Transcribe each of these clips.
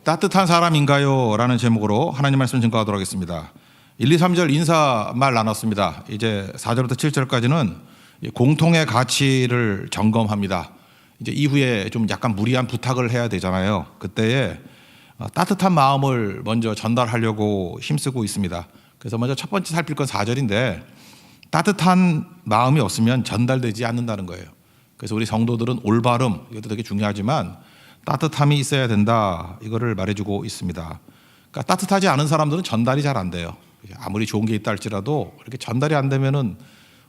따뜻한 사람인가요? 라는 제목으로 하나님 말씀 증거하도록 하겠습니다. 1, 2, 3절 인사말 나눴습니다. 이제 4절부터 7절까지는 공통의 가치를 점검합니다. 이제 이후에 좀 약간 무리한 부탁을 해야 되잖아요. 그때에 따뜻한 마음을 먼저 전달하려고 힘쓰고 있습니다. 그래서 먼저 첫 번째 살필 건 4절인데 따뜻한 마음이 없으면 전달되지 않는다는 거예요. 그래서 우리 성도들은 올바름, 이것도 되게 중요하지만 따뜻함이 있어야 된다, 이거를 말해주고 있습니다. 그러니까 따뜻하지 않은 사람들은 전달이 잘 안 돼요. 아무리 좋은 게 있다 할지라도 이렇게 전달이 안 되면은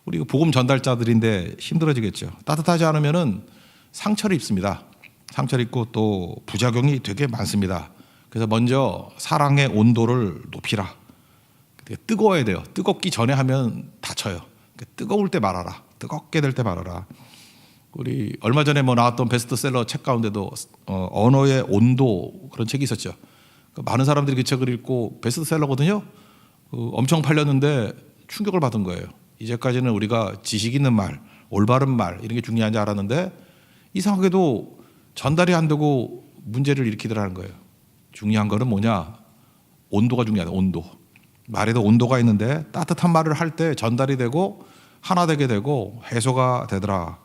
우리 복음 전달자들인데 힘들어지겠죠. 따뜻하지 않으면은 상처를 입습니다. 상처를 입고 또 부작용이 되게 많습니다. 그래서 먼저 사랑의 온도를 높이라. 뜨거워야 돼요. 뜨겁기 전에 하면 다쳐요. 뜨거울 때 말하라. 뜨겁게 될 때 말하라. 우리 얼마 전에 나왔던 베스트셀러 책 가운데도 언어의 온도, 그런 책이 있었죠. 많은 사람들이 그 책을 읽고 베스트셀러거든요. 엄청 팔렸는데 충격을 받은 거예요. 이제까지는 우리가 지식 있는 말, 올바른 말, 이런 게 중요한지 알았는데 이상하게도 전달이 안 되고 문제를 일으키더라는 거예요. 중요한 거는 뭐냐? 온도가 중요하다. 온도. 말에도 온도가 있는데 따뜻한 말을 할 때 전달이 되고 하나 되게 되고 해소가 되더라.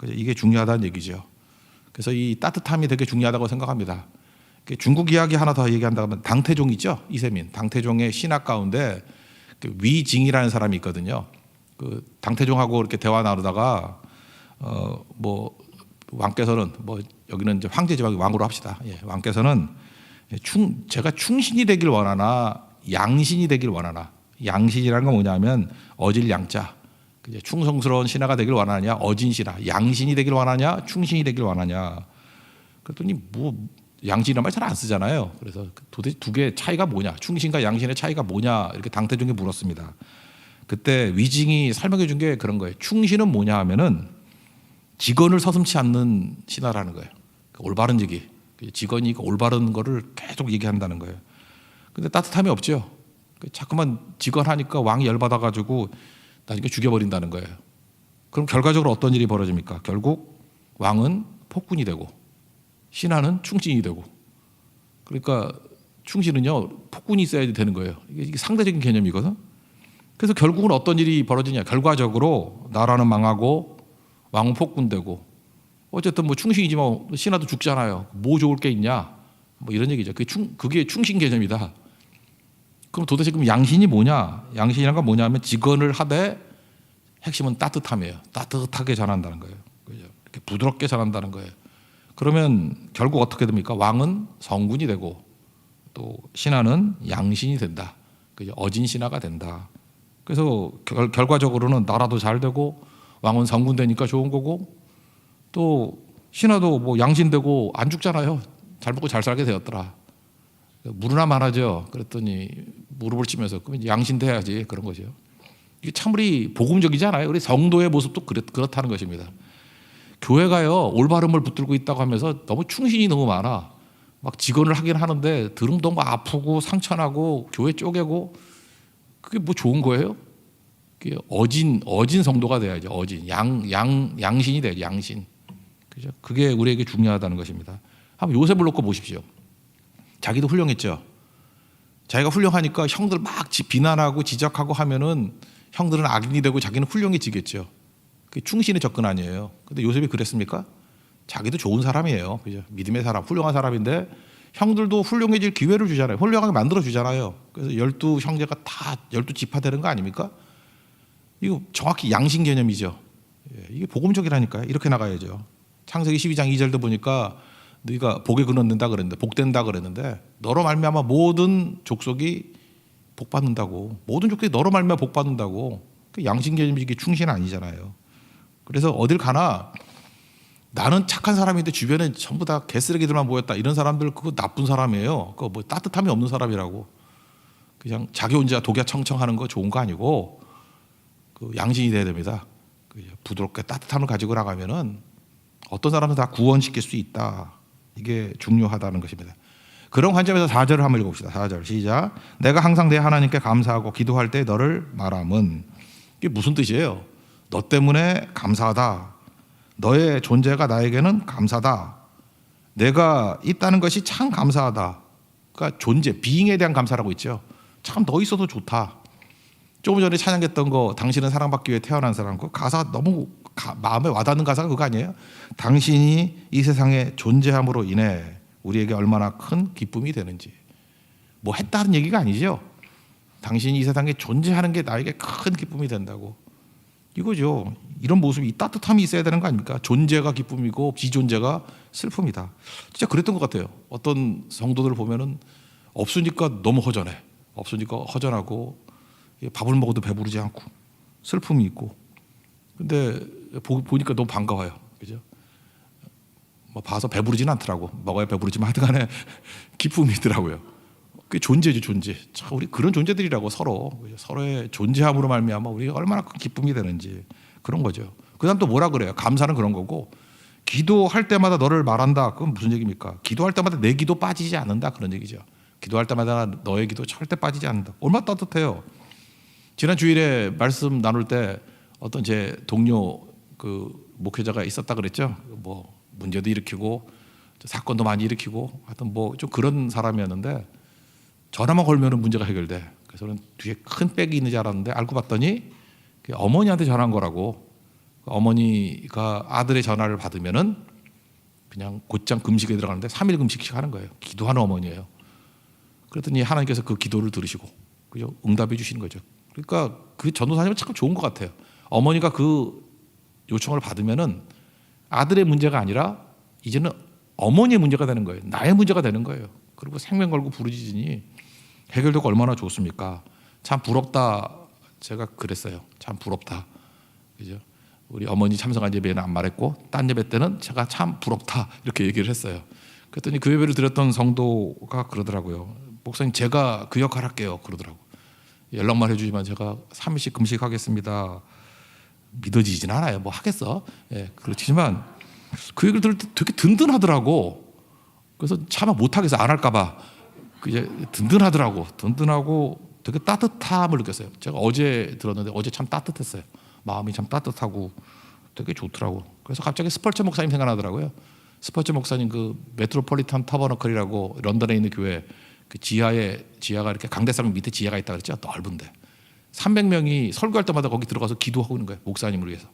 이게 중요하다는 얘기죠. 그래서 이 따뜻함이 되게 중요하다고 생각합니다. 중국 이야기 하나 더 얘기한다면 당태종 있죠? 이세민. 당태종의 신학 가운데 위징이라는 사람이 있거든요. 그 당태종하고 이렇게 대화 나누다가 왕께서는 여기는 이제 황제 지방 왕으로 합시다. 왕께서는 제가 충신이 되길 원하나 양신이 되길 원하나. 양신이라는 건 뭐냐면 어질 양자. 충성스러운 신하가 되길 원하냐, 어진 신하, 양신이 되길 원하냐, 충신이 되길 원하냐. 그랬더니 양신이란 말 잘 안 쓰잖아요. 그래서 도대체 두 개의 차이가 뭐냐, 충신과 양신의 차이가 뭐냐, 이렇게 당태종이 물었습니다. 그때 위징이 설명해 준 게 그런 거예요. 충신은 뭐냐 하면은 직언을 서슴지 않는 신하라는 거예요. 올바른 얘기, 직언이 올바른 거를 계속 얘기한다는 거예요. 근데 따뜻함이 없죠. 자꾸만 직언하니까 왕이 열받아가지고 나중에 죽여버린다는 거예요. 그럼 결과적으로 어떤 일이 벌어집니까? 결국 왕은 폭군이 되고 신하는 충신이 되고. 그러니까 충신은요, 폭군이 있어야 되는 거예요. 이게 상대적인 개념이거든. 그래서 결국은 어떤 일이 벌어지냐? 결과적으로 나라는 망하고 왕은 폭군되고. 어쨌든 충신이지만 신하도 죽잖아요. 뭐 좋을 게 있냐? 이런 얘기죠. 그게 충신 개념이다. 그럼 도대체 그럼 양신이 뭐냐? 양신이란 건 뭐냐면 직언을 하되 핵심은 따뜻함이에요. 따뜻하게 전한다는 거예요. 이렇게 부드럽게 전한다는 거예요. 그러면 결국 어떻게 됩니까? 왕은 성군이 되고 또 신하는 양신이 된다. 어진 신하가 된다. 그래서 결과적으로는 나라도 잘 되고 왕은 성군 되니까 좋은 거고 또 신하도 양신 되고 안 죽잖아요. 잘 먹고 잘 살게 되었더라. 무르나 말하죠. 그랬더니 무릎을 치면서 그럼 양신돼야지, 그런 거죠. 이게 참 우리 복음적이지 않아요? 우리 성도의 모습도 그렇다는 것입니다. 교회가요, 올바름을 붙들고 있다고 하면서 너무 충신이 너무 많아. 막 직언을 하긴 하는데 들으면 너무 아프고 상처나고 교회 쪼개고, 그게 좋은 거예요? 그게 어진 성도가 돼야죠. 어진 양신이 돼야죠. 양신. 그죠? 그게 우리에게 중요하다는 것입니다. 한번 요셉을 놓고 보십시오. 자기도 훌륭했죠. 자기가 훌륭하니까 형들 막 비난하고 지적하고 하면은 형들은 악인이 되고 자기는 훌륭해지겠죠. 그게 충신의 접근 아니에요. 근데 요셉이 그랬습니까? 자기도 좋은 사람이에요. 그죠? 믿음의 사람, 훌륭한 사람인데 형들도 훌륭해질 기회를 주잖아요. 훌륭하게 만들어 주잖아요. 그래서 12형제가 다 12지파 되는 거 아닙니까? 이거 정확히 양신 개념이죠. 이게 복음적이라니까요. 이렇게 나가야죠. 창세기 12장 2절도 보니까 네가 복에 근원된다 그랬는데, 복된다 그랬는데, 너로 말미암아 모든 족속이 복받는다고. 모든 족속이 너로 말미암아 복받는다고. 양심 개념이 이게 충신 아니잖아요. 그래서 어딜 가나 나는 착한 사람인데 주변에 전부 다 개쓰레기들만 모였다, 이런 사람들 그거 나쁜 사람이에요. 그거 따뜻함이 없는 사람이라고. 그냥 자기 혼자 독야청청하는 거 좋은 거 아니고 양심이 돼야 됩니다. 부드럽게 따뜻함을 가지고 나가면은 어떤 사람은 다 구원시킬 수 있다. 이게 중요하다는 것입니다. 그런 관점에서 4절을 한번 읽어봅시다. 4절 시작. 내가 항상 내 하나님께 감사하고 기도할 때 너를 말함은. 이게 무슨 뜻이에요? 너 때문에 감사하다. 너의 존재가 나에게는 감사다. 내가 있다는 것이 참 감사하다. 그러니까 존재, 비잉에 대한 감사라고 있죠. 참 너 있어도 좋다. 조금 전에 찬양했던 거 당신은 사랑받기 위해 태어난 사람, 그 가사 너무 마음에 와닿는 가사가 그거 아니에요? 당신이 이 세상에 존재함으로 인해 우리에게 얼마나 큰 기쁨이 되는지. 뭐 했다는 얘기가 아니죠. 당신이 이 세상에 존재하는 게 나에게 큰 기쁨이 된다고. 이거죠. 이런 모습이, 이 따뜻함이 있어야 되는 거 아닙니까? 존재가 기쁨이고 비존재가 슬픔이다. 진짜 그랬던 것 같아요. 어떤 성도들 보면은 없으니까 너무 허전해. 없으니까 허전하고 밥을 먹어도 배부르지 않고 슬픔이 있고. 근데 보니까 너무 반가워요. 그죠? 뭐 봐서 배부르지는 않더라고. 먹어야 배부르지만 하여튼간에 기쁨이 있더라고요. 그게 존재죠, 존재. 참 우리 그런 존재들이라고 서로의 존재함으로 말미암아 우리가 얼마나 큰 기쁨이 되는지 그런 거죠. 그다음 또 뭐라 그래요? 감사는 그런 거고, 기도할 때마다 너를 말한다. 그건 무슨 얘기입니까? 기도할 때마다 내 기도 빠지지 않는다 그런 얘기죠. 기도할 때마다 너의 기도 절대 빠지지 않는다. 얼마나 따뜻해요. 지난 주일에 말씀 나눌 때 어떤 제 동료 그 목회자가 있었다 그랬죠. 뭐 문제도 일으키고 사건도 많이 일으키고 하여튼 뭐 좀 그런 사람이었는데 전화만 걸면은 문제가 해결돼. 그래서 저는 뒤에 큰 백이 있는 줄 알았는데 알고 봤더니 어머니한테 전화한 거라고. 어머니가 아들의 전화를 받으면은 그냥 곧장 금식에 들어가는데 3일 금식씩 하는 거예요. 기도하는 어머니예요. 그랬더니 하나님께서 그 기도를 들으시고 그죠? 응답해 주시는 거죠. 그러니까 그 전도사님은 참 좋은 것 같아요. 어머니가 그 요청을 받으면은 아들의 문제가 아니라 이제는 어머니의 문제가 되는 거예요. 나의 문제가 되는 거예요. 그리고 생명 걸고 부르짖으니 해결되고 얼마나 좋습니까? 참 부럽다. 제가 그랬어요. 참 부럽다. 그죠? 우리 어머니 참석한 예배는 안 말했고 딴 예배 때는 제가 참 부럽다 이렇게 얘기를 했어요. 그랬더니 그 예배를 드렸던 성도가 그러더라고요. 목사님 제가 그 역할 할게요. 그러더라고. 연락만 해주지만 제가 3일씩 금식하겠습니다. 믿어지진 않아요. 뭐 하겠어? 예, 그렇지만 그 얘기를 들을 때 되게 든든하더라고. 그래서 차마 못하겠어. 안 할까봐. 이제 든든하더라고. 든든하고 되게 따뜻함을 느꼈어요. 제가 어제 들었는데 어제 참 따뜻했어요. 마음이 참 따뜻하고 되게 좋더라고. 그래서 갑자기 스펄처 목사님 생각나더라고요. 스펄처 목사님 그 메트로폴리탄 터버너클이라고 런던에 있는 교회 그 지하가 이렇게 강대상 밑에 지하가 있다 그랬죠. 넓은데 300명이 설교할 때마다 거기 들어가서 기도하고 있는 거예요. 목사님을 위해서.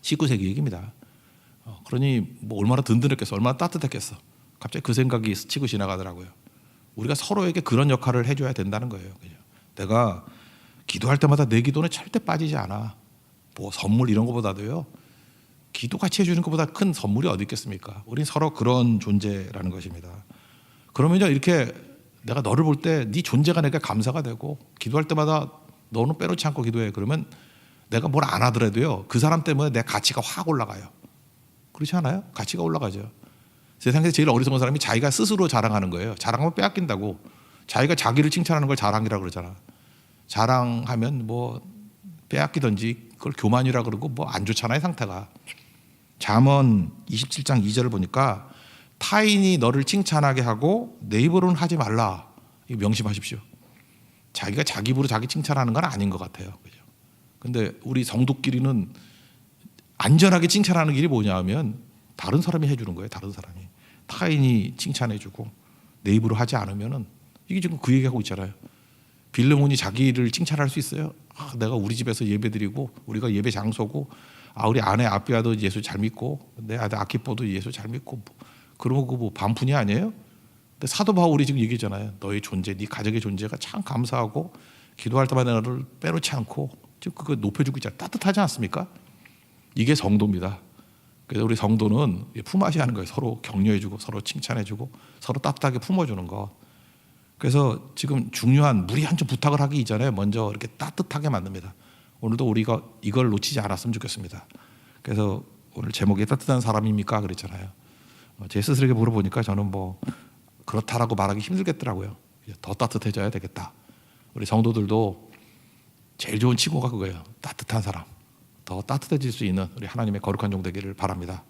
19세기 얘기입니다. 그러니 뭐 얼마나 든든했겠어. 얼마나 따뜻했겠어. 갑자기 그 생각이 스치고 지나가더라고요. 우리가 서로에게 그런 역할을 해줘야 된다는 거예요. 그죠? 내가 기도할 때마다 내 기도는 절대 빠지지 않아. 뭐 선물 이런 것보다도요. 기도 같이 해주는 것보다 큰 선물이 어디 있겠습니까? 우린 서로 그런 존재라는 것입니다. 그러면요 이렇게 내가 너를 볼 때 네 존재가 내게 감사가 되고 기도할 때마다 너는 빼놓지 않고 기도해. 그러면 내가 뭘 안 하더라도요 그 사람 때문에 내 가치가 확 올라가요. 그렇지 않아요? 가치가 올라가죠. 세상에서 제일 어리석은 사람이 자기가 스스로 자랑하는 거예요. 자랑하면 빼앗긴다고. 자기가 자기를 칭찬하는 걸 자랑이라고 그러잖아. 자랑하면 뭐 빼앗기든지 그걸 교만이라 그러고 뭐 안 좋잖아요 상태가. 잠언 27장 2절을 보니까 타인이 너를 칭찬하게 하고 내 입으로는 하지 말라. 이거 명심하십시오. 자기가 자기 입으로 자기 칭찬하는 건 아닌 것 같아요. 그죠? 근데 우리 성도끼리는 안전하게 칭찬하는 길이 뭐냐면 다른 사람이 해주는 거예요. 다른 사람이. 타인이 칭찬해주고 내 입으로 하지 않으면은 이게 지금 그 얘기하고 있잖아요. 빌레몬이 자기를 칭찬할 수 있어요? 내가 우리 집에서 예배드리고 우리가 예배 장소고 우리 아내 아비아도 예수 잘 믿고 내 아들 아키포도 예수 잘 믿고 그러고 그 뭐 반푼이 아니에요? 근데 사도 바울이 지금 얘기잖아요. 너의 존재, 네 가족의 존재가 참 감사하고 기도할 때마다 너를 빼놓지 않고 지금 그거 높여주고 있잖아요. 따뜻하지 않습니까? 이게 성도입니다. 그래서 우리 성도는 품앗이 하는 거예요. 서로 격려해주고 서로 칭찬해주고 서로 따뜻하게 품어주는 거. 그래서 지금 중요한 무리 한 점 부탁을 하기 이전에 먼저 이렇게 따뜻하게 만듭니다. 오늘도 우리가 이걸 놓치지 않았으면 좋겠습니다. 그래서 오늘 제목이 따뜻한 사람입니까? 그랬잖아요. 제 스스로에게 물어보니까 저는 뭐 그렇다라고 말하기 힘들겠더라고요. 더 따뜻해져야 되겠다. 우리 성도들도 제일 좋은 친구가 그거예요. 따뜻한 사람. 더 따뜻해질 수 있는 우리 하나님의 거룩한 종 되기를 바랍니다.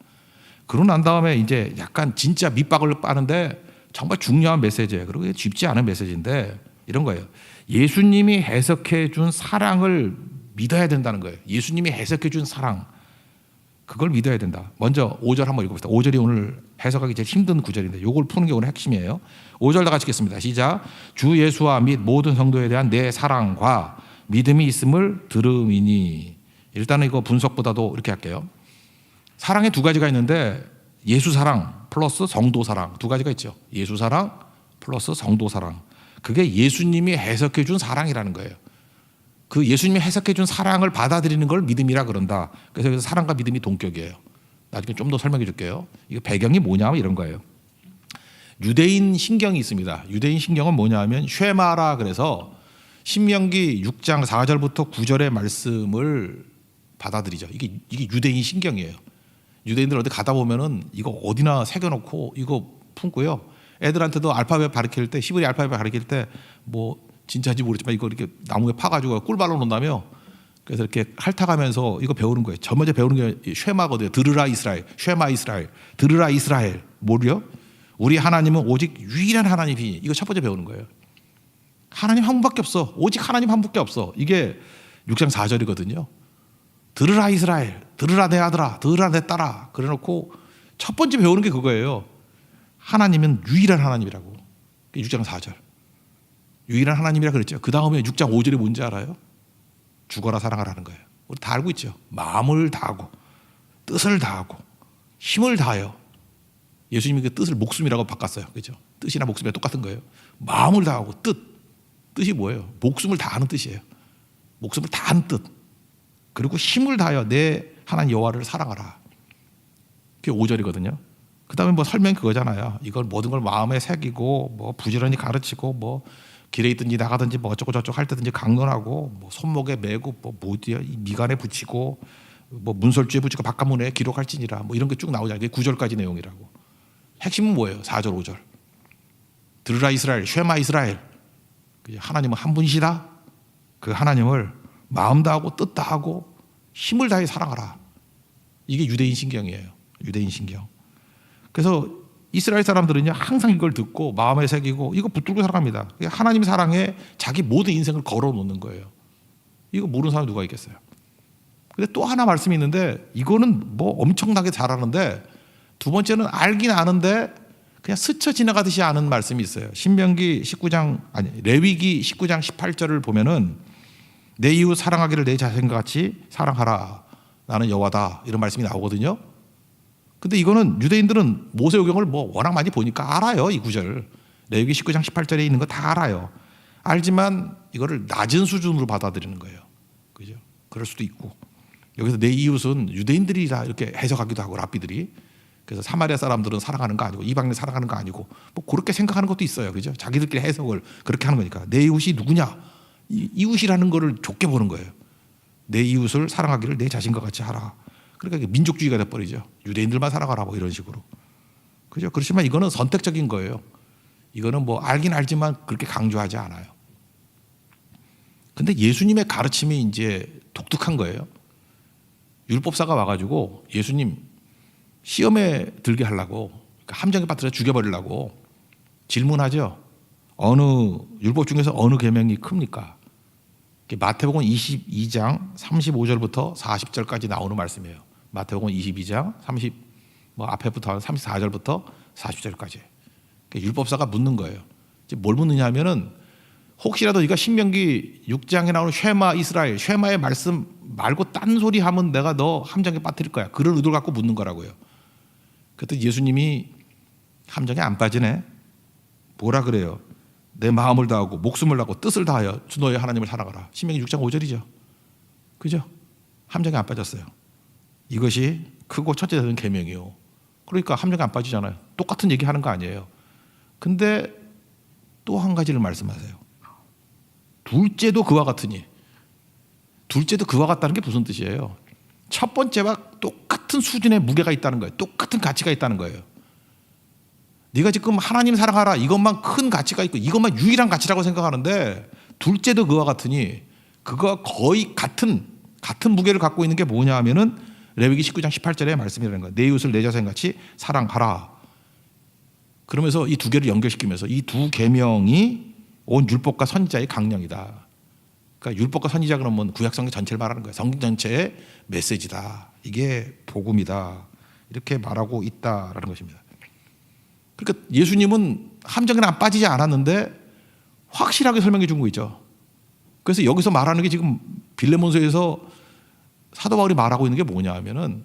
그러고 난 다음에 이제 약간 진짜 밑박을 빠는데 정말 중요한 메시지예요. 그리고 쉽지 않은 메시지인데 이런 거예요. 예수님이 해석해 준 사랑을 믿어야 된다는 거예요. 예수님이 해석해 준 사랑. 그걸 믿어야 된다. 먼저 5절 한번 읽어봅시다. 5절이 오늘 해석하기 제일 힘든 구절인데 이걸 푸는 게 오늘 핵심이에요. 5절 다 같이 읽겠습니다. 시작. 주 예수와 및 모든 성도에 대한 내 사랑과 믿음이 있음을 들음이니. 일단은 이거 분석보다도 이렇게 할게요. 사랑에 두 가지가 있는데 예수 사랑 플러스 성도 사랑 두 가지가 있죠. 예수 사랑 플러스 성도 사랑. 그게 예수님이 해석해 준 사랑이라는 거예요. 그 예수님이 해석해 준 사랑을 받아들이는 걸 믿음이라 그런다. 그래서 사랑과 믿음이 동격이에요. 나중에 좀 더 설명해 줄게요. 이거 배경이 뭐냐면 이런 거예요. 유대인 신경이 있습니다. 유대인 신경은 뭐냐면 쉐마라 그래서 신명기 6장 4절부터 9절의 말씀을 받아들이죠. 이게 유대인 신경이에요. 유대인들 어디 가다 보면은 이거 어디나 새겨놓고 이거 품고요. 애들한테도 알파벳 가르칠 때 히브리 알파벳 가르칠 때 뭐 진짜인지 모르지만 이거 이렇게 나무에 파가지고 꿀 발라놓는다며. 그래서 이렇게 핥아가면서 이거 배우는 거예요. 저 먼저 배우는 게 쉐마거든요. 들으라 이스라엘, 쉐마 이스라엘, 들으라 이스라엘. 뭐요? 우리 하나님은 오직 유일한 하나님이. 이거 첫 번째 배우는 거예요. 하나님 한 분밖에 없어. 오직 하나님 한 분밖에 없어. 이게 6장 4절이거든요. 들으라 이스라엘, 들으라 내 아들아, 들으라 내 딸아. 그래놓고 첫 번째 배우는 게 그거예요. 하나님은 유일한 하나님이라고. 6장 4절. 유일한 하나님이라 그랬죠. 그 다음에 6장 5절이 뭔지 알아요? 죽어라 사랑하라는 거예요. 우리 다 알고 있죠. 마음을 다하고 뜻을 다하고 힘을 다하여. 예수님이 그 뜻을 목숨이라고 바꿨어요. 그렇죠? 뜻이나 목숨이 똑같은 거예요. 마음을 다하고 뜻이 뭐예요? 목숨을 다하는 뜻이에요. 목숨을 다하는 뜻. 그리고 힘을 다하여 내 하나님 여호와를 사랑하라. 그게 5절이거든요. 그 다음에 뭐 설명이 그거잖아요. 이걸 모든 걸 마음에 새기고 뭐 부지런히 가르치고 뭐 길에 있든지 나가든지 뭐 어쩌고 저쩌고 할 때든지 강론하고 뭐 손목에 메고 뭐 어디야 미간에 붙이고 뭐 문설주에 붙이고 바깥문에 기록할지니라 뭐 이런 게 쭉 나오잖아요. 이게 9절까지 내용이라고. 핵심은 뭐예요? 4절 5절. 들으라 이스라엘, 쉐마 이스라엘. 하나님은 한 분이시다. 그 하나님을 마음 다하고 뜻 다하고 힘을 다해 사랑하라. 이게 유대인 신경이에요. 유대인 신경. 그래서 이스라엘 사람들은요 항상 이걸 듣고 마음에 새기고 이거 붙들고 살아갑니다. 하나님 사랑에 자기 모든 인생을 걸어놓는 거예요. 이거 모르는 사람이 누가 있겠어요. 근데 또 하나 말씀이 있는데 이거는 뭐 엄청나게 잘하는데 두 번째는 알긴 아는데 그냥 스쳐 지나가듯이 아는 말씀이 있어요. 신명기 19장 아니 레위기 19장 18절을 보면은 내 이웃 사랑하기를 내 자신과 같이 사랑하라. 나는 여호와다. 이런 말씀이 나오거든요. 근데 이거는 유대인들은 모세오경을 뭐 워낙 많이 보니까 알아요. 이 구절. 레위기 19장 18절에 있는 거 다 알아요. 알지만 이거를 낮은 수준으로 받아들이는 거예요. 그죠? 그럴 수도 있고. 여기서 내 이웃은 유대인들이 다 이렇게 해석하기도 하고 랍비들이. 그래서 사마리아 사람들은 사랑하는 거 아니고 이방인 사랑하는 거 아니고 뭐 그렇게 생각하는 것도 있어요. 그죠? 자기들끼리 해석을 그렇게 하는 거니까. 내 이웃이 누구냐? 이웃이라는 거를 좁게 보는 거예요. 내 이웃을 사랑하기를 내 자신과 같이 하라. 그러니까 민족주의가 돼버리죠. 유대인들만 사랑하라 뭐 이런 식으로. 그죠? 그렇지만 이거는 선택적인 거예요. 이거는 뭐 알긴 알지만 그렇게 강조하지 않아요. 근데 예수님의 가르침이 이제 독특한 거예요. 율법사가 와가지고 예수님 시험에 들게 하려고 함정에 빠뜨려 죽여버리려고 질문하죠. 어느 율법 중에서 어느 계명이 큽니까? 마태복음 22장 35절부터 40절까지 나오는 말씀이에요. 마태복음 22장 30 뭐 앞에부터 34절부터 40절까지. 율법사가 묻는 거예요. 뭘 묻느냐면은 혹시라도 네가 신명기 6장에 나오는 쉐마 이스라엘, 쉐마의 말씀 말고 딴 소리 하면 내가 너 함정에 빠뜨릴 거야. 그런 의도를 갖고 묻는 거라고요. 그랬더니 예수님이 함정에 안 빠지네. 뭐라 그래요? 내 마음을 다하고 목숨을 다하고 뜻을 다하여 주 너의 하나님을 사랑하라. 신명기 6장 5절이죠. 그죠? 함정에 안 빠졌어요. 이것이 크고 첫째적인 계명이요. 그러니까 함정에 안 빠지잖아요. 똑같은 얘기하는 거 아니에요. 근데 또 한 가지를 말씀하세요. 둘째도 그와 같으니. 둘째도 그와 같다는 게 무슨 뜻이에요? 첫 번째와 똑같은 수준의 무게가 있다는 거예요. 똑같은 가치가 있다는 거예요. 네가 지금 하나님 사랑하라 이것만 큰 가치가 있고 이것만 유일한 가치라고 생각하는데 둘째도 그와 같으니 그거와 거의 같은 무게를 갖고 있는 게 뭐냐 하면은 레위기 19장 18절의 말씀이라는 거예요. 내 이웃을 내 자신같이 사랑하라. 그러면서 이 두 개를 연결시키면서 이 두 계명이 온 율법과 선지자의 강령이다. 그러니까 율법과 선지자 그러면 구약 성경 전체를 말하는 거예요. 성경 전체의 메시지다. 이게 복음이다. 이렇게 말하고 있다라는 것입니다. 그러니까 예수님은 함정에는 안 빠지지 않았는데 확실하게 설명해 준 거 있죠. 그래서 여기서 말하는 게 지금 빌레몬서에서 사도 바울이 말하고 있는 게 뭐냐 하면은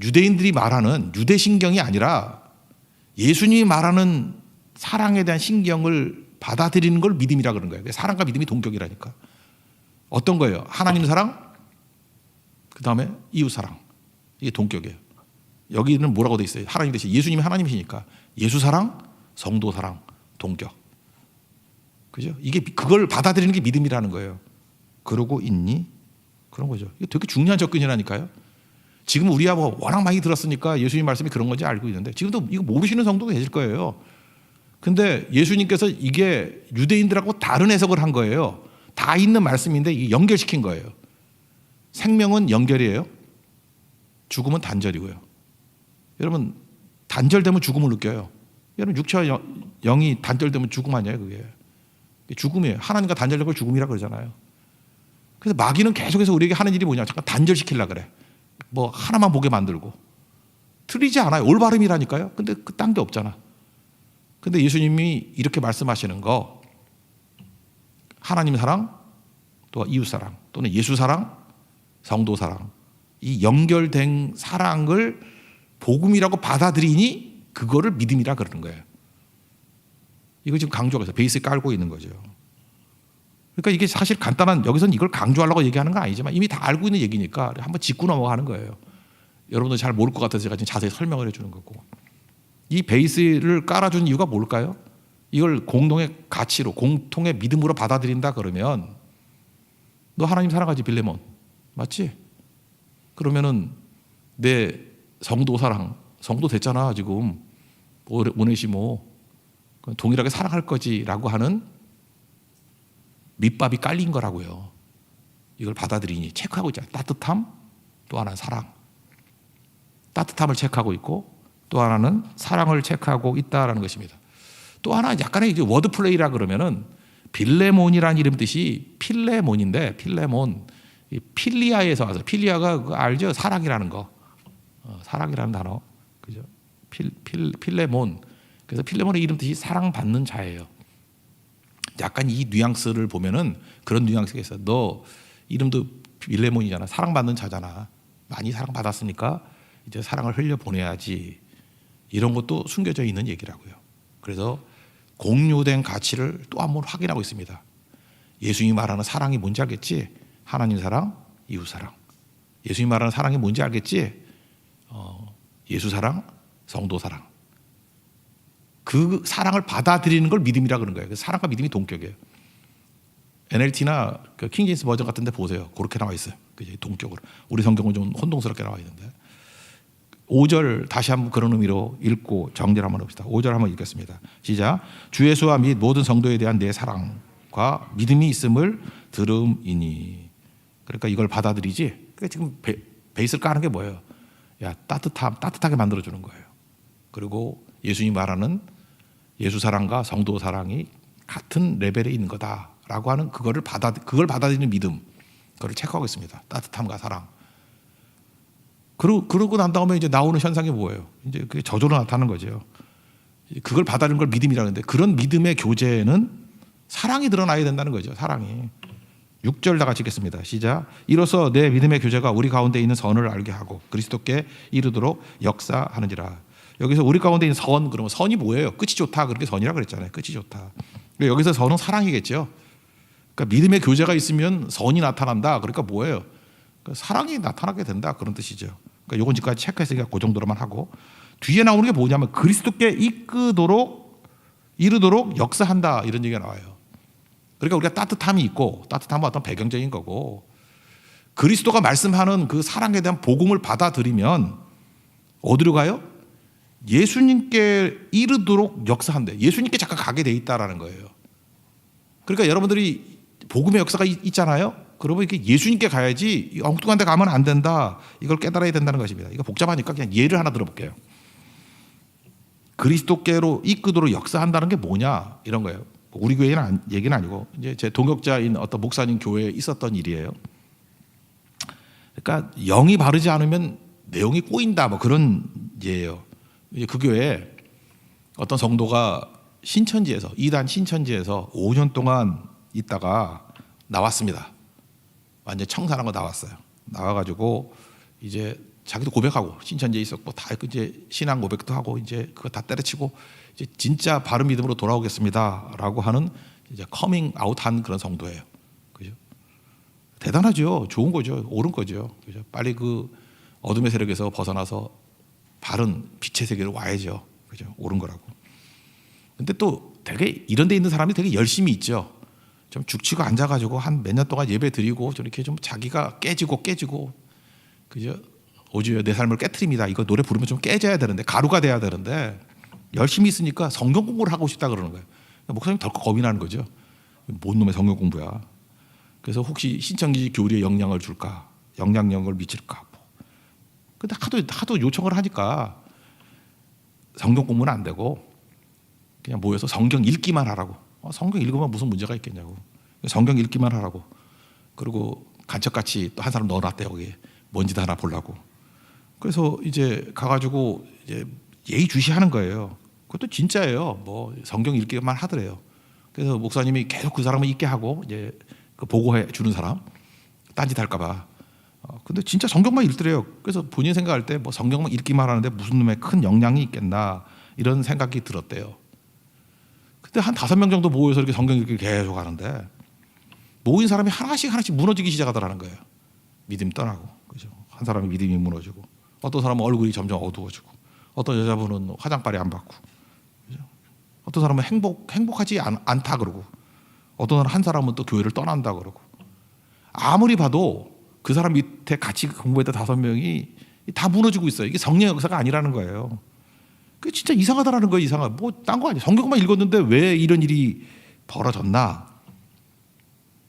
유대인들이 말하는 유대 신경이 아니라 예수님이 말하는 사랑에 대한 신경을 받아들이는 걸 믿음이라 그러는 거예요. 사랑과 믿음이 동격이라니까. 어떤 거예요? 하나님 사랑, 그 다음에 이웃 사랑. 이게 동격이에요. 여기는 뭐라고 돼 있어요? 하나님 대신 예수님이 하나님이시니까 예수 사랑, 성도 사랑, 동격. 그죠? 이게 그걸 받아들이는 게 믿음이라는 거예요. 그러고 있니? 그런 거죠. 이게 되게 중요한 접근이라니까요. 지금 우리야 뭐 워낙 많이 들었으니까 예수님 말씀이 그런 건지 알고 있는데 지금도 이거 모르시는 성도도 계실 거예요. 근데 예수님께서 이게 유대인들하고 다른 해석을 한 거예요. 다 있는 말씀인데 이게 연결시킨 거예요. 생명은 연결이에요. 죽음은 단절이고요. 여러분 단절되면 죽음을 느껴요. 여러분 육체와 영이 단절되면 죽음 아니에요, 그게. 죽음이에요. 하나님과 단절된 걸 죽음이라 그러잖아요. 그래서 마귀는 계속해서 우리에게 하는 일이 뭐냐? 잠깐 단절시키려고 그래. 뭐 하나만 보게 만들고. 틀리지 않아요. 올바름이라니까요. 근데 그 딴 게 없잖아. 근데 예수님이 이렇게 말씀하시는 거, 하나님 사랑, 또 이웃 사랑, 또는 예수 사랑, 성도 사랑, 이 연결된 사랑을 복음이라고 받아들이니 그거를 믿음이라 그러는 거예요. 이거 지금 강조하고 있어요. 베이스 깔고 있는 거죠. 그러니까 이게 사실 간단한, 여기서는 이걸 강조하려고 얘기하는 건 아니지만 이미 다 알고 있는 얘기니까 한번 짚고 넘어가는 거예요. 여러분들 잘 모를 것 같아서 제가 지금 자세히 설명을 해주는 거고. 이 베이스를 깔아준 이유가 뭘까요? 이걸 공동의 가치로, 공통의 믿음으로 받아들인다 그러면 너 하나님 사랑하지, 빌레몬. 맞지? 그러면은 내 성도 사랑, 성도 됐잖아 지금. 오네시모. 동일하게 사랑할 거지라고 하는 밑밥이 깔린 거라고요. 이걸 받아들이니 체크하고 있잖아요. 따뜻함, 또 하나는 사랑. 따뜻함을 체크하고 있고 또 하나는 사랑을 체크하고 있다라는 것입니다. 또 하나 약간의 이제 워드 플레이라 그러면은 빌레몬이라는 이름 뜻이 필레몬인데, 필레몬, 필리아에서 와서, 필리아가 그거 알죠? 사랑이라는 거. 사랑이라는 단어. 그죠? 필레몬. 그래서 필레몬의 이름 뜻이 사랑받는 자예요. 약간 이 뉘앙스를 보면은 그런 뉘앙스가 있어요. 너 이름도 필레몬이잖아. 사랑받는 자잖아. 많이 사랑받았으니까 이제 사랑을 흘려보내야지. 이런 것도 숨겨져 있는 얘기라고요. 그래서 공유된 가치를 또 한 번 확인하고 있습니다. 예수님이 말하는 사랑이 뭔지 알겠지? 하나님 사랑, 이웃 사랑. 예수님이 말하는 사랑이 뭔지 알겠지? 예수 사랑, 성도 사랑. 그 사랑을 받아들이는 걸 믿음이라 그러는 거예요. 사랑과 믿음이 동격이에요. NLT나 킹제임스 버전 같은 데 보세요. 그렇게 나와 있어요. 동격으로. 우리 성경은 좀 혼동스럽게 나와 있는데. 5절 다시 한번 그런 의미로 읽고 정리를 한번 해봅시다. 5절 한번 읽겠습니다. 시작. 주 예수와 및 모든 성도에 대한 내 사랑과 믿음이 있음을 들음이니. 그러니까 이걸 받아들이지. 그러니까 지금 베이스를 까는 게 뭐예요? 야, 따뜻하게 만들어주는 거예요. 그리고 예수님이 말하는 예수 사랑과 성도 사랑이 같은 레벨에 있는 거다라고 하는 그걸 받아들이는 믿음, 그걸 체크하고 있습니다. 따뜻함과 사랑. 그러고 난 다음에 이제 나오는 현상이 뭐예요? 이제 그게 저절로 나타나는 거죠. 그걸 받아들이는 걸 믿음이라는데, 그런 믿음의 교제에는 사랑이 드러나야 된다는 거죠. 사랑이. 6절 다 같이 읽겠습니다. 시작. 이로써 내 믿음의 교제가 우리 가운데 있는 선을 알게 하고 그리스도께 이르도록 역사하는지라. 여기서 우리 가운데 있는 선, 그러면 선이 뭐예요? 끝이 좋다. 그렇게 선이라고 그랬잖아요. 끝이 좋다. 여기서 선은 사랑이겠죠. 그러니까 믿음의 교제가 있으면 선이 나타난다. 그러니까 뭐예요? 그러니까 사랑이 나타나게 된다. 그런 뜻이죠. 그러니까 요건 지금까지 체크했으니까 그 정도로만 하고, 뒤에 나오는 게 뭐냐면 그리스도께 이르도록 역사한다. 이런 얘기가 나와요. 그러니까 우리가 따뜻함이 있고, 따뜻함은 어떤 배경적인 거고, 그리스도가 말씀하는 그 사랑에 대한 복음을 받아들이면 어디로 가요? 예수님께 이르도록 역사한대. 예수님께 잠깐 가게 돼 있다라는 거예요. 그러니까 여러분들이 복음의 역사가 있잖아요. 그러면 이게 예수님께 가야지 엉뚱한 데 가면 안 된다. 이걸 깨달아야 된다는 것입니다. 이거 복잡하니까 그냥 예를 하나 들어볼게요. 그리스도께로 이끄도록 역사한다는 게 뭐냐? 이런 거예요. 우리 교회 얘기는 아니고 이제 제 동역자인 어떤 목사님 교회에 있었던 일이에요. 그러니까 영이 바르지 않으면 내용이 꼬인다 뭐 그런 예예요. 이제 그 교회에 어떤 성도가 신천지에서 이단 신천지에서 5년 동안 있다가 나왔습니다. 완전 청산한 거 나왔어요. 나와가지고 이제 자기도 고백하고 신천지에 있었고 다 이제 신앙 고백도 하고 이제 그거 다 때려치고 이제 진짜 바른 믿음으로 돌아오겠습니다라고 하는 이제 커밍 아웃한 그런 성도예요. 그죠? 대단하죠. 좋은 거죠. 옳은 거죠. 그죠? 빨리 그 어둠의 세력에서 벗어나서 바른 빛의 세계로 와야죠. 그죠? 옳은 거라고. 근데 또 되게 이런 데 있는 사람이 되게 열심히 있죠. 좀 죽치고 앉아가지고 한 몇 년 동안 예배 드리고 저렇게 좀 자기가 깨지고 그죠? 오주여 내 삶을 깨트립니다. 이거 노래 부르면 좀 깨져야 되는데 가루가 돼야 되는데 열심히 있으니까 성경 공부를 하고 싶다 그러는 거예요. 목사님 덜컥 겁이 나는 거죠. 뭔 놈의 성경 공부야. 그래서 혹시 신천지 교리에 영향을 줄까, 영향력을 미칠까. 근데 하도 요청을 하니까 성경 공부는 안 되고 그냥 모여서 성경 읽기만 하라고. 성경 읽으면 무슨 문제가 있겠냐고. 성경 읽기만 하라고. 그리고 간척같이 또 한 사람 넣어놨대 여기 뭔지도 하나 보려고. 그래서 이제 가가지고 이제 예의주시하는 거예요. 그것도 진짜예요. 뭐 성경 읽기만 하더래요. 그래서 목사님이 계속 그 사람을 읽게 하고 이제 그 보고해 주는 사람 딴짓 할까봐. 근데 진짜 성경만 읽더래요. 그래서 본인 생각할 때 뭐 성경만 읽기만 하는데 무슨 놈의 큰 영향이 있겠나 이런 생각이 들었대요. 근데 한 5명 정도 모여서 이렇게 성경 읽기 계속 하는데 모인 사람이 하나씩 무너지기 시작하더라는 거예요. 믿음이 떠나고, 그죠? 한 사람이 믿음이 무너지고, 어떤 사람은 얼굴이 점점 어두워지고, 어떤 여자분은 화장빨이 안 받고, 그죠? 어떤 사람은 행복하지 않다 그러고, 어떤 한 사람은 또 교회를 떠난다 그러고. 아무리 봐도 그 사람 밑에 같이 공부했던 5명이 다 무너지고 있어요. 이게 성령 역사가 아니라는 거예요. 그게 진짜 이상하다라는 거예요. 이상하. 뭐 딴 거 아니에요. 성경만 읽었는데 왜 이런 일이 벌어졌나?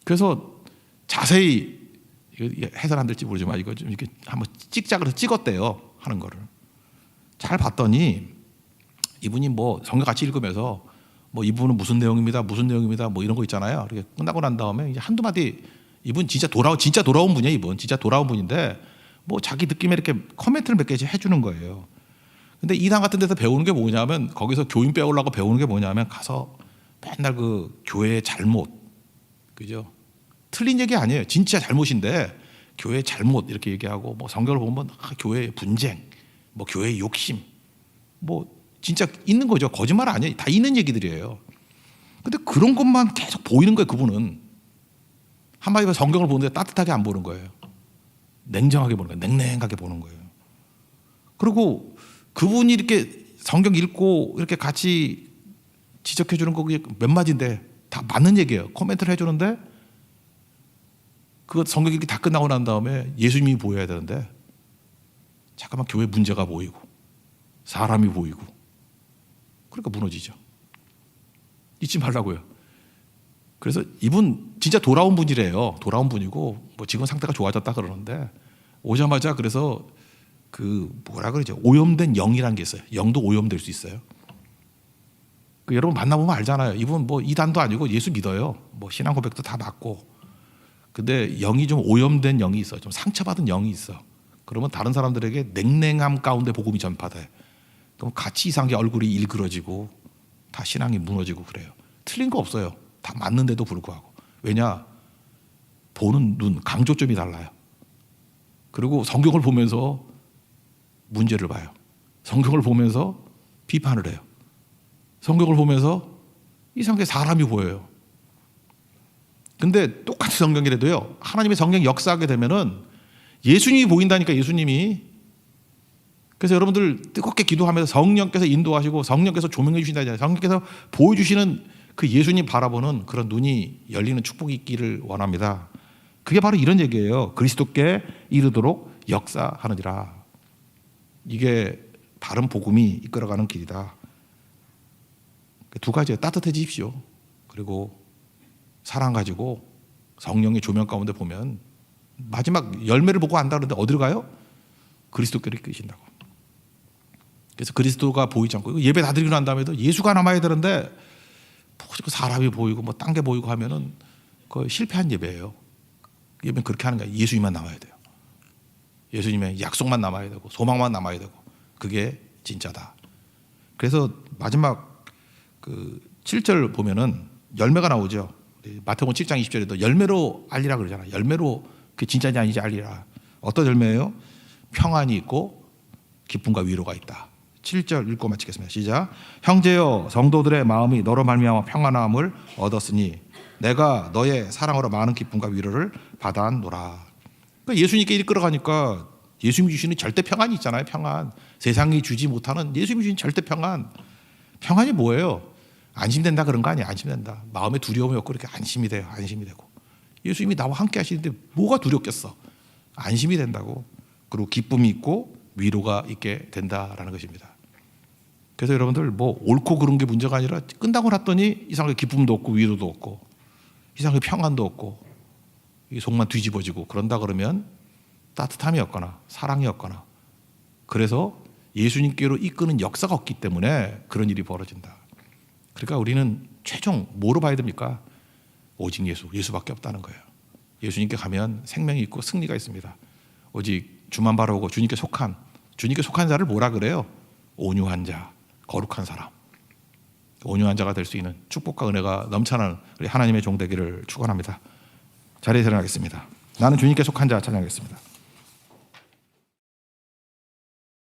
그래서 자세히 해설 안 될지 모르지만 이거 좀 이렇게 한번 찍자 그래서 찍었대요. 하는 거를 잘 봤더니 이분이 뭐 성경 같이 읽으면서 뭐 이분은 무슨 내용입니다 뭐 이런 거 있잖아요. 이렇게 끝나고 난 다음에 이제 한두 마디 이분 진짜 돌아온 분이에요. 이분 진짜 돌아온 분인데 뭐 자기 느낌에 이렇게 코멘트를 몇 개씩 해주는 거예요. 근데 이단 같은 데서 배우는 게 뭐냐면 거기서 교인 배우려고 배우는 게 뭐냐면 가서 맨날 그 교회의 잘못, 그죠? 틀린 얘기 아니에요. 진짜 잘못인데 교회의 잘못 이렇게 얘기하고 뭐 성경을 보면 교회의 분쟁, 뭐 교회의 욕심, 뭐 진짜 있는 거죠. 거짓말 아니에요. 다 있는 얘기들이에요. 근데 그런 것만 계속 보이는 거예요. 그분은 한마디로 성경을 보는데 따뜻하게 안 보는 거예요. 냉정하게 보는 거예요. 냉랭하게 보는 거예요. 그리고 그분이 이렇게 성경 읽고 이렇게 같이 지적해 주는 거 몇 마디인데 다 맞는 얘기예요. 코멘트를 해주는데 그 성경 읽기 다 끝나고 난 다음에 예수님이 보여야 되는데 잠깐만 교회 문제가 보이고 사람이 보이고 그러니까 무너지죠. 잊지 말라고요. 그래서 이분 진짜 돌아온 분이래요. 돌아온 분이고 뭐 지금 상태가 좋아졌다 그러는데 오자마자 그래서 그 뭐라 그러죠? 오염된 영이라는 게 있어요. 영도 오염될 수 있어요. 그 여러분 만나보면 알잖아요. 이분 뭐 이단도 아니고 예수 믿어요. 뭐 신앙 고백도 다 맞고. 근데 영이 좀 오염된 영이 있어. 좀 상처받은 영이 있어. 그러면 다른 사람들에게 냉랭함 가운데 복음이 전파돼. 그럼 같이 이상하게 얼굴이 일그러지고 다 신앙이 무너지고 그래요. 틀린 거 없어요. 다 맞는데도 불구하고. 왜냐? 보는 눈, 강조점이 달라요. 그리고 성경을 보면서 문제를 봐요. 성경을 보면서 비판을 해요. 성경을 보면서 이상하게 사람이 보여요. 근데 똑같이 성경이라도요. 하나님의 성령이 역사하게 되면은 예수님이 보인다니까 예수님이. 그래서 여러분들 뜨겁게 기도하면서 성령께서 인도하시고 성령께서 조명해 주신다잖아요. 성령께서 보여주시는 그 예수님 바라보는 그런 눈이 열리는 축복이 있기를 원합니다. 그게 바로 이런 얘기예요. 그리스도께 이르도록 역사하느니라. 이게 바른 복음이 이끌어가는 길이다. 두 가지예요. 따뜻해지십시오. 그리고 사랑 가지고 성령의 조명 가운데 보면 마지막 열매를 보고 안다 그러는데 어디로 가요? 그리스도께로 이끄신다고. 그래서 그리스도가 보이지 않고 예배 다 드리고 난 다음에도 예수가 남아야 되는데 사람이 보이고 뭐 딴 게 보이고 하면은 그 실패한 예배예요. 예배는 그렇게 하는 거야. 예수님만 남아야 돼요. 예수님의 약속만 남아야 되고 소망만 남아야 되고 그게 진짜다. 그래서 마지막 그 7절 보면은 열매가 나오죠. 마태복음 7장 20절에도 열매로 알리라 그러잖아. 열매로 그 진짜인지 아닌지 알리라. 어떤 열매예요? 평안이 있고 기쁨과 위로가 있다. 7절 읽고 마치겠습니다. 시작. 형제여 성도들의 마음이 너로 말미암아 평안함을 얻었으니 내가 너의 사랑으로 많은 기쁨과 위로를 받아노라. 그러니까 예수님께 이끌어가니까 예수님이 주시는 절대 평안이 있잖아요. 평안. 세상이 주지 못하는 예수님이 주신 절대 평안. 평안이 뭐예요? 안심된다 그런 거 아니에요. 안심된다. 마음에 두려움이 없고 이렇게 안심이 돼요. 안심이 되고. 예수님이 나와 함께 하시는데 뭐가 두렵겠어? 안심이 된다고. 그리고 기쁨이 있고 위로가 있게 된다라는 것입니다. 그래서 여러분들 뭐 옳고 그른 게 문제가 아니라 끝나고 났더니 이상하게 기쁨도 없고 위로도 없고 이상하게 평안도 없고 이 속만 뒤집어지고 그런다 그러면 따뜻함이 없거나 사랑이 없거나 그래서 예수님께로 이끄는 역사가 없기 때문에 그런 일이 벌어진다. 그러니까 우리는 최종 뭐로 봐야 됩니까? 오직 예수밖에 없다는 거예요. 예수님께 가면 생명이 있고 승리가 있습니다. 오직 주만 바라보고 주님께 속한 자를 뭐라 그래요? 온유한 자, 거룩한 사람. 온유한 자가 될 수 있는 축복과 은혜가 넘쳐나는 우리 하나님의 종 되기를 축원합니다. 자리에 일어나겠습니다. 나는 주님께 속한 자 찬양하겠습니다.